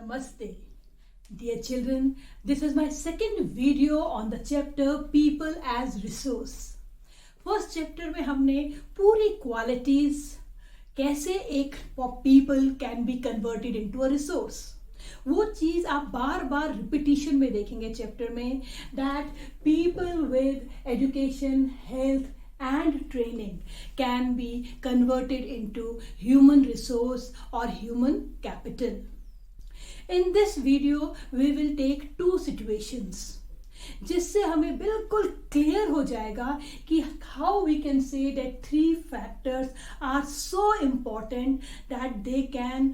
Namaste. Dear children, this is my second video on the chapter People as Resource. First chapter में हमने पूरी qualities कैसे एक people can be converted into a resource, वो चीज आप बार बार रिपीटिशन में देखेंगे चैप्टर में, that people with education, health and training can be converted into human resource or human capital. In this video we will take two situations जिससे हमें बिल्कुल clear हो जाएगा कि how we can say that three factors are so important that they can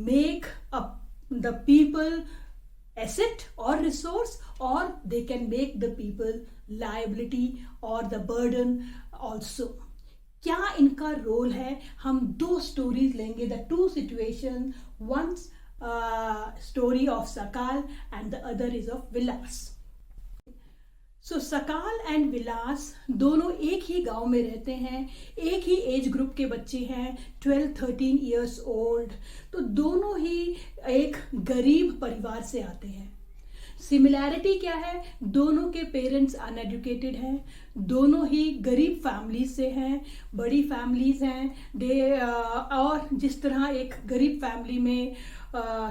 make the people asset or resource, or they can make the people liability or the burden also. क्या इनका role है? हम दो stories लेंगे, the two situations, one story of Sakal and the other is of Vilas. So Sakal and Vilas दोनों एक ही गांव में रहते हैं, एक ही एज ग्रुप के बच्चे हैं, 12-13 years old. तो दोनों ही एक गरीब परिवार से आते हैं. सिमिलैरिटी क्या है? दोनों के पेरेंट्स अनएजुकेटेड हैं, दोनों ही गरीब फैमिली से हैं, बड़ी फैमिलीज हैं. और जिस तरह एक गरीब फैमिली में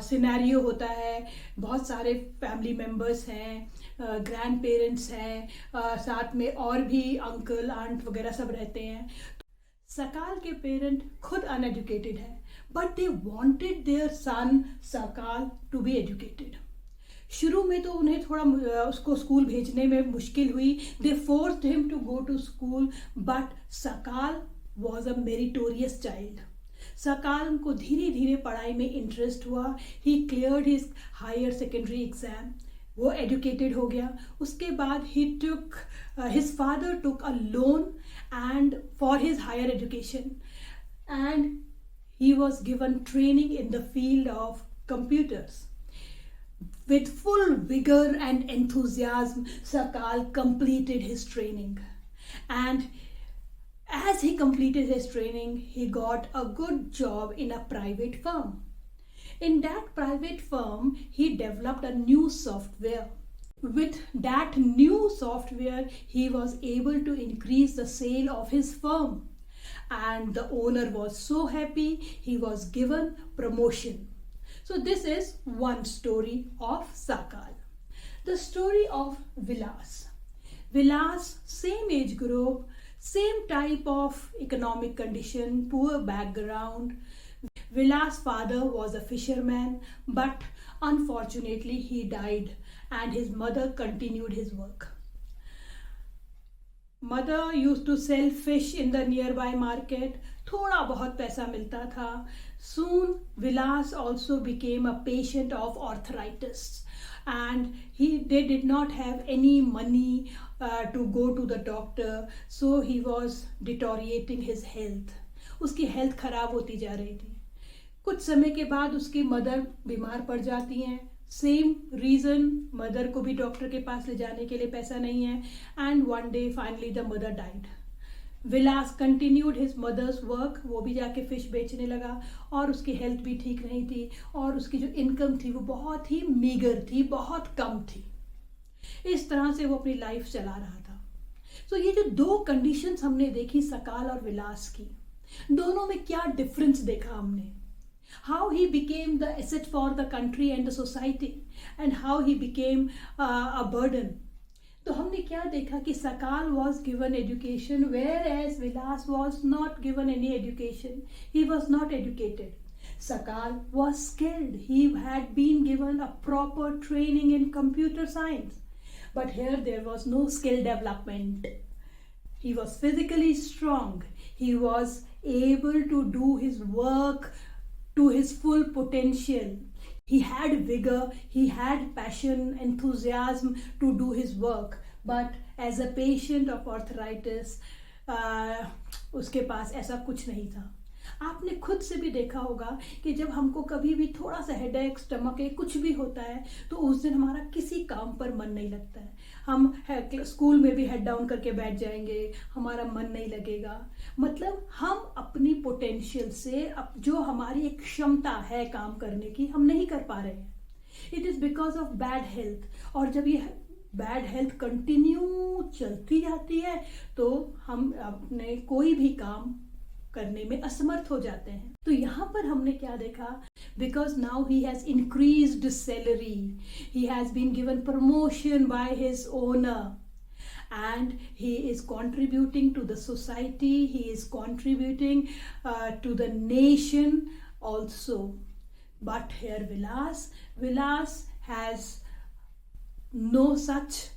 सिनेरियो होता है, बहुत सारे फैमिली मेम्बर्स हैं, ग्रैंड पेरेंट्स हैं, साथ में और भी अंकल आंट वगैरह सब रहते हैं. सकाल के पेरेंट खुद अनएजुकेटेड हैं, बट दे वांटेड देयर सन सकाल टू बी एजुकेटेड. शुरू में तो उन्हें थोड़ा उसको स्कूल भेजने में मुश्किल हुई. They forced him to go to school, but Sakal was a meritorious child. Sakal को धीरे धीरे पढ़ाई में इंटरेस्ट हुआ. He cleared his higher secondary exam, वो एजुकेटेड हो गया. उसके बाद he took his father took a loan and for his higher education, and he was given training in the field of computers. With full vigor and enthusiasm, Sakal completed his training. And as he completed his training, he got a good job in a private firm. In that private firm, he developed a new software. With that new software, he was able to increase the sale of his firm. And the owner was so happy, he was given promotion. So this is one story of Sakal. The story of Vilas. Vilas, same age group, same type of economic condition, poor background. Vilas' father was a fisherman, but unfortunately he died and his mother continued his work. Mother used to sell fish in the nearby market. थोड़ा बहुत पैसा मिलता था. Soon Vilas also became a patient of arthritis, and they did not have any money to go to the doctor, so he was deteriorating his health. उसकी health खराब होती जा रही थी. कुछ समय के बाद उसकी मदर बीमार पड़ जाती हैं. सेम रीज़न, मदर को भी डॉक्टर के पास ले जाने के लिए पैसा नहीं है. And one day finally the mother died. Vilas continued his mother's work. वो भी जाके फिश बेचने लगा और उसकी हेल्थ भी ठीक नहीं थी और उसकी जो इनकम थी वो बहुत ही मीगर थी, बहुत कम थी. इस तरह से वो अपनी लाइफ चला रहा था. तो ये जो दो कंडीशंस हमने देखी सकाल और विलास की, दोनों में क्या डिफरेंस देखा हमने. How he became the asset for the country and the society, and how he became a burden. तो हमने क्या देखा कि सकाल was given education, whereas Vilas was not given any education. He was not educated. Sakal was skilled. He had been given a proper training in computer science. But here there was no skill development. He was physically strong. He was able to do his work to his full potential. He had vigor, he had passion, enthusiasm to do his work. But as a patient of arthritis, उसके पास ऐसा कुछ नहीं था. आपने खुद से भी देखा होगा कि जब हमको कभी भी थोड़ा सा हेडेक, स्टमक एक कुछ भी होता है तो उस दिन हमारा किसी काम पर मन नहीं लगता है. हम स्कूल में भी हेड डाउन करके बैठ जाएंगे, हमारा मन नहीं लगेगा। मतलब हम अपनी पोटेंशियल से जो हमारी एक क्षमता है काम करने की, हम नहीं कर पा रहे हैं। It is because of bad health. और जब ये बैड हेल्थ कंटिन्यू चलती जाती है तो हम अपने कोई भी काम करने में असमर्थ हो जाते हैं। तो यहाँ पर हमने क्या देखा, because now he has increased salary, he has been given promotion by his owner, and he is contributing to the society, he is contributing to the nation also. But here Vilas has no such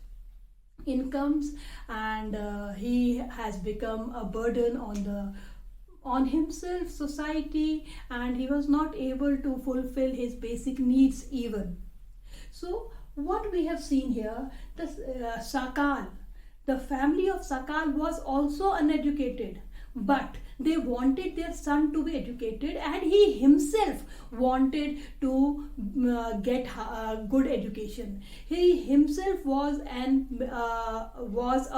incomes, and he has become a burden on himself, society, and he was not able to fulfill his basic needs even. So what we have seen here, the Sakal, the family of Sakal was also uneducated, but they wanted their son to be educated, and he himself wanted to get good education. He himself was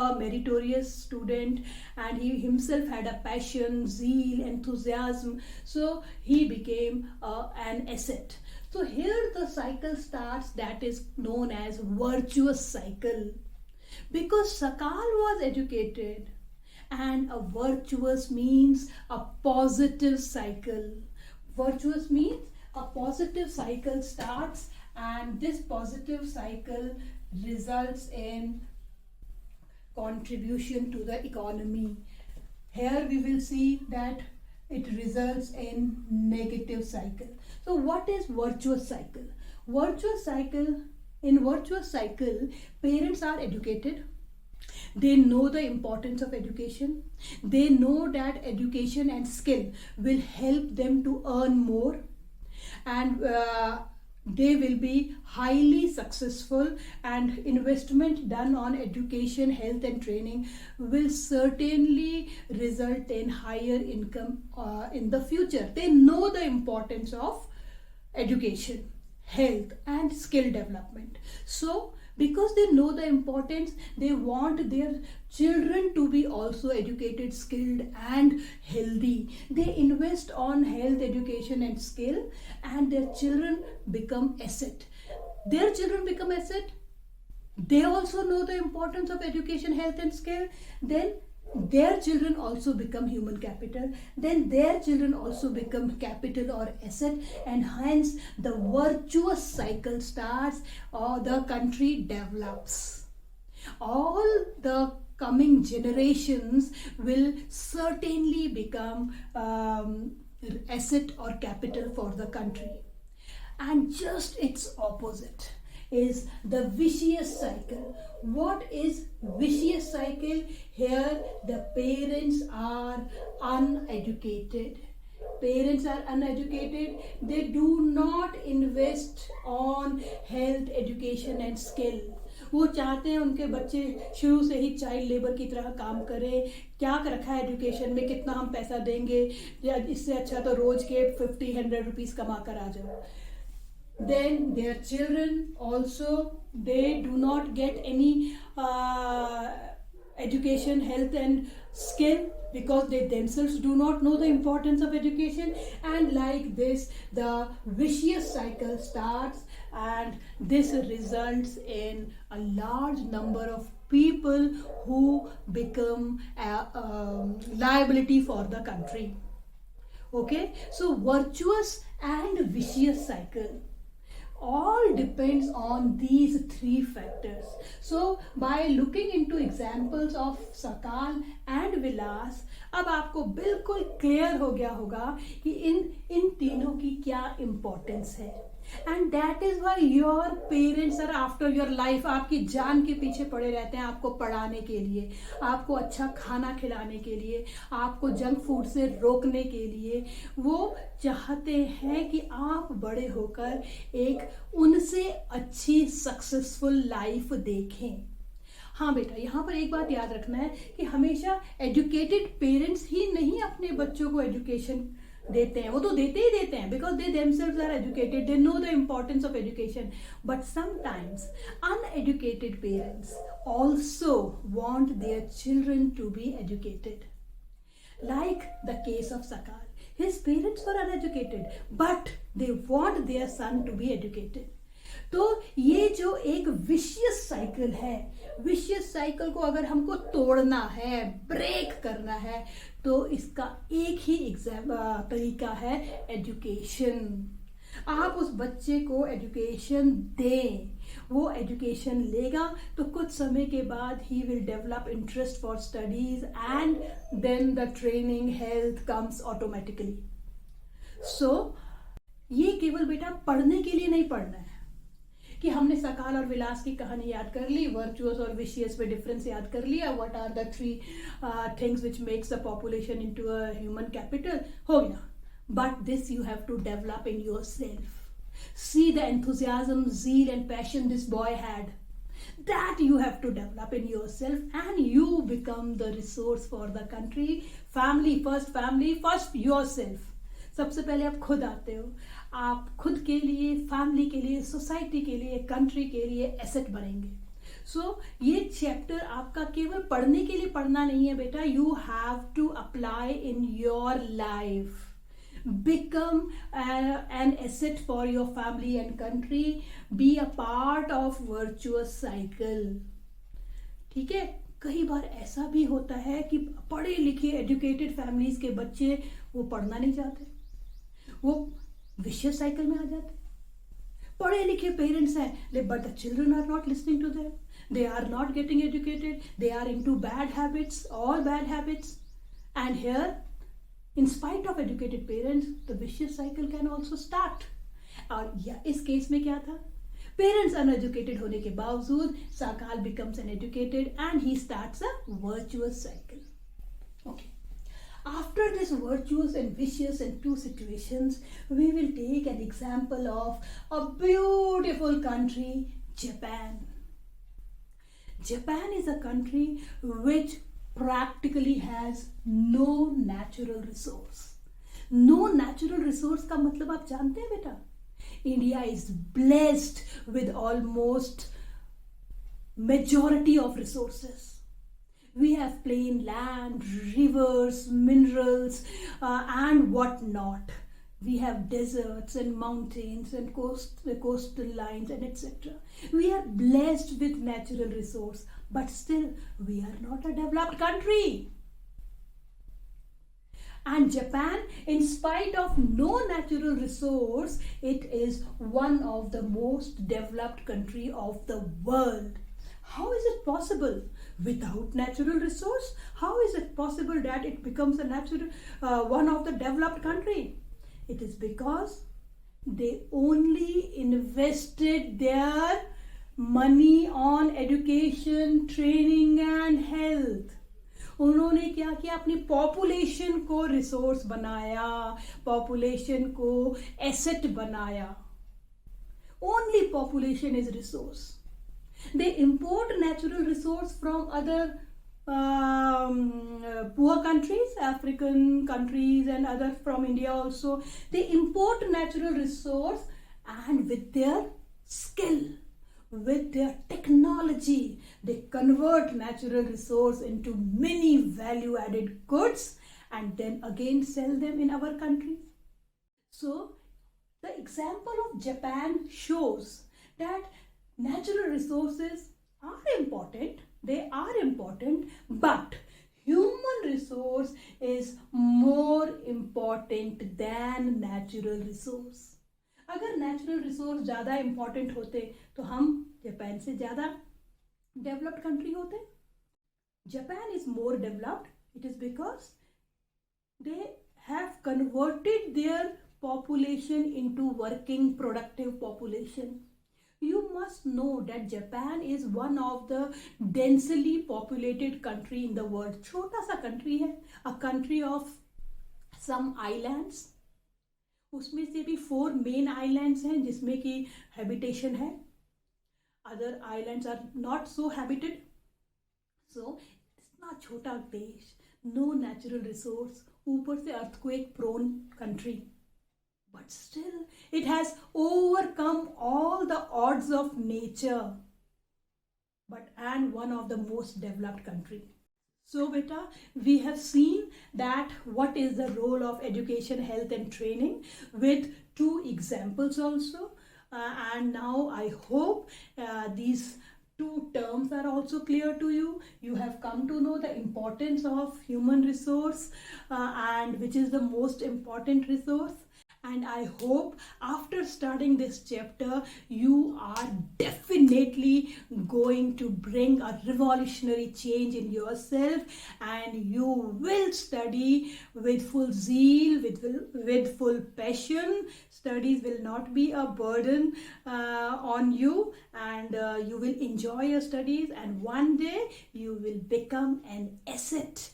a meritorious student, and he himself had a passion, zeal, enthusiasm, so he became an asset. So here the cycle starts, that is known as virtuous cycle, because Sakal was educated, and a virtuous means a positive cycle. Virtuous means a positive cycle starts, and this positive cycle results in contribution to the economy. Here we will see that it results in negative cycle. So what is virtuous cycle? In virtuous cycle, parents are educated. They know the importance of education. They know that education and skill will help them to earn more, and they will be highly successful, and investment done on education, health and training will certainly result in higher income in the future. They know the importance of education, health and skill development. So because they know the importance, they want their children to be also educated, skilled and healthy. They invest on health, education and skill, and their children become asset. Their children become asset. They also know the importance of education, health and skill. Then their children also become human capital, then their children also become capital or asset, and hence the virtuous cycle starts, or the country develops. All the coming generations will certainly become asset or capital for the country. And just its opposite is the vicious cycle. What is vicious cycle? Here the parents are uneducated. Parents are uneducated. They do not invest on health, education and skill. वो चाहते हैं उनके बच्चे शुरू से ही child labour की तरह काम करें। क्या रखा है एजुकेशन में, कितना हम पैसा देंगे, इससे अच्छा तो रोज के 50-100 रुपीस कमा कर आ जाओ। Then their children also, they do not get any education, health and skill, because they themselves do not know the importance of education. And like this the vicious cycle starts, and this results in a large number of people who become liability for the country. Okay, so virtuous and vicious cycle all depends on these three factors. So by looking into examples of Sakal and Vilas, अब आपको बिल्कुल clear हो गया होगा कि इन तीनों की क्या इम्पोर्टेंस है। And that is why your parents are after your life. आपकी जान के पीछे पड़े रहते हैं, आपको पढ़ाने के लिए, आपको अच्छा खाना खिलाने के लिए, आपको जंक फूड से रोकने के लिए। वो चाहते हैं कि आप बड़े होकर एक उनसे अच्छी सक्सेसफुल लाइफ देखें। हाँ बेटा, यहाँ पर एक बात याद रखना है कि हमेशा एजुकेटेड पेरेंट्स ही नहीं अपने बच्चों को एजुकेशन देते हैं, वो तो देते ही देते हैं, because they themselves are educated, they know the importance of education. But sometimes uneducated parents also want their children to be educated. Like the case of Sakal. His parents were uneducated, but they want their son to be educated. तो ये जो एक vicious cycle है, vicious cycle को अगर हमको तोड़ना है, ब्रेक करना है, तो इसका एक ही तरीका है एजुकेशन. आप उस बच्चे को एजुकेशन दें, वो एजुकेशन लेगा तो कुछ समय के बाद he will develop interest for studies and then the training health comes automatically. So ये केवल बेटा पढ़ने के लिए नहीं पढ़ना है कि हमने सकाल और विलास की कहानी याद कर ली, वर्चुअस और विशियस में डिफरेंस याद कर लिया, what are the 3 things which makes the population into a human capital, हो गया. But this you have to develop in yourself. See the enthusiasm, zeal and passion this boy had. That you have to develop in yourself and you become the resource for the country. Family, first yourself. सबसे पहले आप खुद आते हो, आप खुद के लिए, फैमिली के लिए, सोसाइटी के लिए, कंट्री के लिए एसेट बनेंगे. सो ये चैप्टर आपका केवल पढ़ने के लिए पढ़ना नहीं है बेटा, you have to apply in your life. Become an asset for your family and country. Be a part of virtuous cycle. ठीक है. कई बार ऐसा भी होता है कि पढ़े लिखे एजुकेटेड फैमिलीज के बच्चे वो पढ़ना नहीं चाहते, वो विशियस साइकिल में आ जाते. पढ़े लिखे पेरेंट्स हैं but the children are not listening to them, they are not getting educated, they are into bad habits, all bad habits. And here in spite of educated parents, the vicious cycle can also start. और या इस case में क्या था, parents uneducated होने के बावजूद Sakal becomes an educated and he starts a virtuous cycle. Okay. After this virtuous and vicious and 2 situations, we will take an example of a beautiful country, Japan. Japan is a country which practically has no natural resource. No natural resource का मतलब आप जानते हैं बेटा, India is blessed with almost majority of resources. We have plain land, rivers, minerals, and what not. We have deserts and mountains and coastal lines and etc. We are blessed with natural resource, but still we are not a developed country. And Japan, in spite of no natural resource, it is one of the most developed country of the world. How is it possible? Without natural resource, how is it possible that it becomes a natural one of the developed country? It is because they only invested their money on education, training and health. उन्होंने क्या किया, अपनी population को resource बनाया, population को asset बनाया. Only population is resource. They import natural resource from other poor countries, African countries and other from India also. They import natural resource and with their skill, with their technology, they convert natural resource into many value added goods and then again sell them in our country. So the example of Japan shows that natural resources are important, they are important, but human resource is more important than natural resource. अगर natural resource ज़्यादा important होते तो हम Japan से ज़्यादा developed country होते. Japan is more developed, it is because they have converted their population into working productive population. You must know that Japan is one of the densely populated country in the world. छोटा सा country है, a country of some islands. उसमें से भी 4 main islands हैं जिसमें कि habitation है. Other islands are not so habited. So इतना छोटा देश, no natural resource, ऊपर से earthquake prone country, but still it has overcome all the odds of nature, but and one of the most developed country. So beta, we have seen that what is the role of education, health and training with 2 examples also. And now I hope these 2 terms are also clear to you. You have come to know the importance of human resource, and which is the most important resource. And I hope after studying this chapter, you are definitely going to bring a revolutionary change in yourself, and you will study with full zeal, with full passion. Studies will not be a burden on you, and you will enjoy your studies, and one day you will become an asset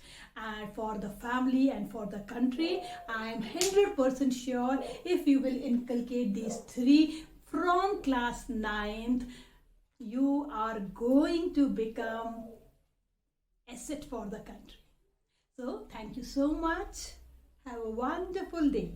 for the family and for the country. I am 100% sure if you will inculcate these 3 from class 9th, you are going to become asset for the country. So thank you so much. Have a wonderful day.